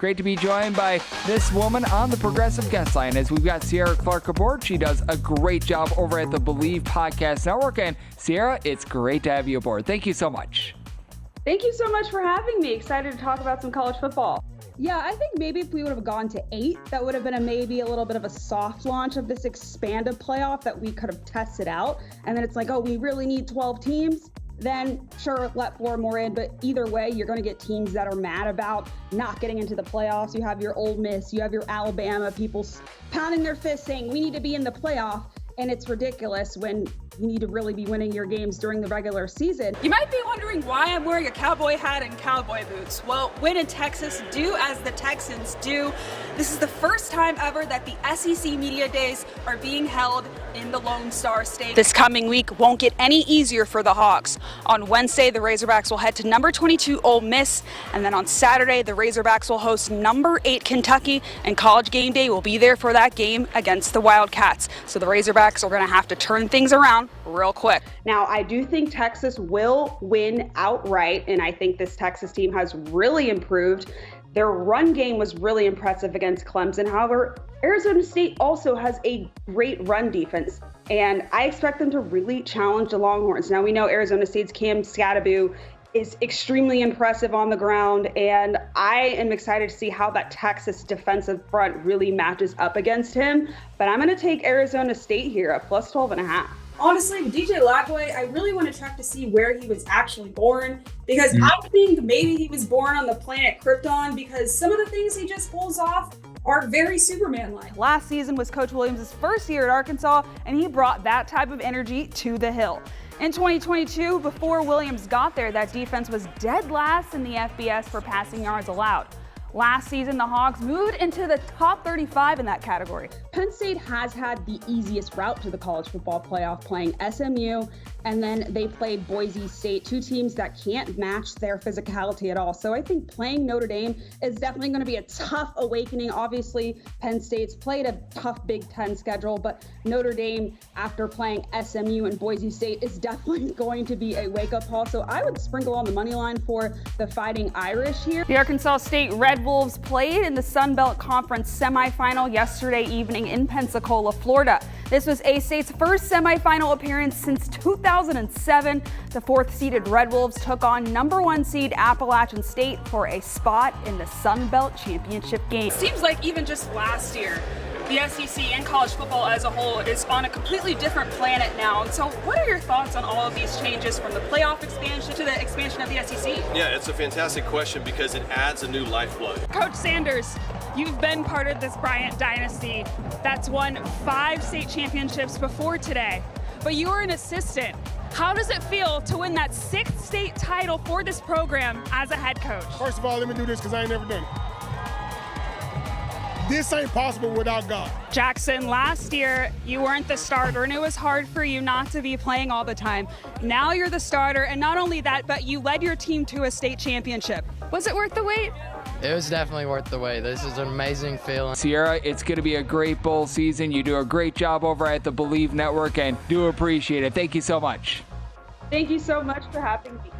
Great to be joined by this woman on the Progressive Guest Line as we've got Cierra Clark aboard. She does a great job over at the Believe Podcast Network. And Cierra, it's great to have you aboard. Thank you so much. Thank you so much for having me. Excited to talk about some college football. Yeah, I think maybe if we would have gone to 8, that would have been maybe a little bit of a soft launch of this expanded playoff that we could have tested out. And then it's like, oh, we really need 12 teams. Then sure, let 4 more in. But either way, you're going to get teams that are mad about not getting into the playoffs. You have your Ole Miss, you have your Alabama, people pounding their fists saying we need to be in the playoff. And it's ridiculous when you need to really be winning your games during the regular season. You might be wondering why I'm wearing a cowboy hat and cowboy boots. Well, win in Texas, do as the Texans do. This is the first time ever that the SEC Media Days are being held in the Lone Star State. This coming week won't get any easier for the Hawks. On Wednesday, the Razorbacks will head to number 22 Ole Miss, and then on Saturday, the Razorbacks will host number 8 Kentucky, and College Game Day will be there for that game against the Wildcats. So the Razorbacks are going to have to turn things around real quick. Now, I do think Texas will win outright, and I think this Texas team has really improved. Their run game was really impressive against Clemson. However, Arizona State also has a great run defense, and I expect them to really challenge the Longhorns. Now, we know Arizona State's Cam Scadaboo is extremely impressive on the ground, and I am excited to see how that Texas defensive front really matches up against him. But I'm going to take Arizona State here at plus 12.5. Honestly, with DJ Lagway, I really want to check to see where he was actually born, because I think maybe he was born on the planet Krypton, because some of the things he just pulls off are very Superman-like. Last season was Coach Williams' first year at Arkansas, and he brought that type of energy to the Hill. In 2022, before Williams got there, that defense was dead last in the FBS for passing yards allowed. Last season, the Hogs moved into the top 35 in that category. Penn State has had the easiest route to the college football playoff, playing SMU, and then they played Boise State, 2 teams that can't match their physicality at all. So I think playing Notre Dame is definitely going to be a tough awakening. Obviously, Penn State's played a tough Big Ten schedule, but Notre Dame, after playing SMU and Boise State, is definitely going to be a wake-up call. So I would sprinkle on the money line for the Fighting Irish here. The Arkansas State Red Wolves played in the Sun Belt Conference semifinal yesterday evening in Pensacola, Florida. This was A-State's first semifinal appearance since 2007. The 4th-seeded Red Wolves took on number 1 seed Appalachian State for a spot in the Sun Belt Championship game. Seems like even just last year, the SEC and college football as a whole is on a completely different planet now. And so what are your thoughts on all of these changes, from the playoff expansion to the expansion of the SEC? Yeah, it's a fantastic question because it adds a new lifeblood. Coach Sanders, you've been part of this Bryant dynasty that's won 5 state championships before today, but you were an assistant. How does it feel to win that 6th state title for this program as a head coach? First of all, let me do this because I ain't never done it. This ain't possible without God. Jackson, last year you weren't the starter, and it was hard for you not to be playing all the time. Now you're the starter, and not only that, but you led your team to a state championship. Was it worth the wait? It was definitely worth the wait. This is an amazing feeling. Cierra, it's going to be a great bowl season. You do a great job over at the Believe Network, and do appreciate it. Thank you so much. Thank you so much for having me.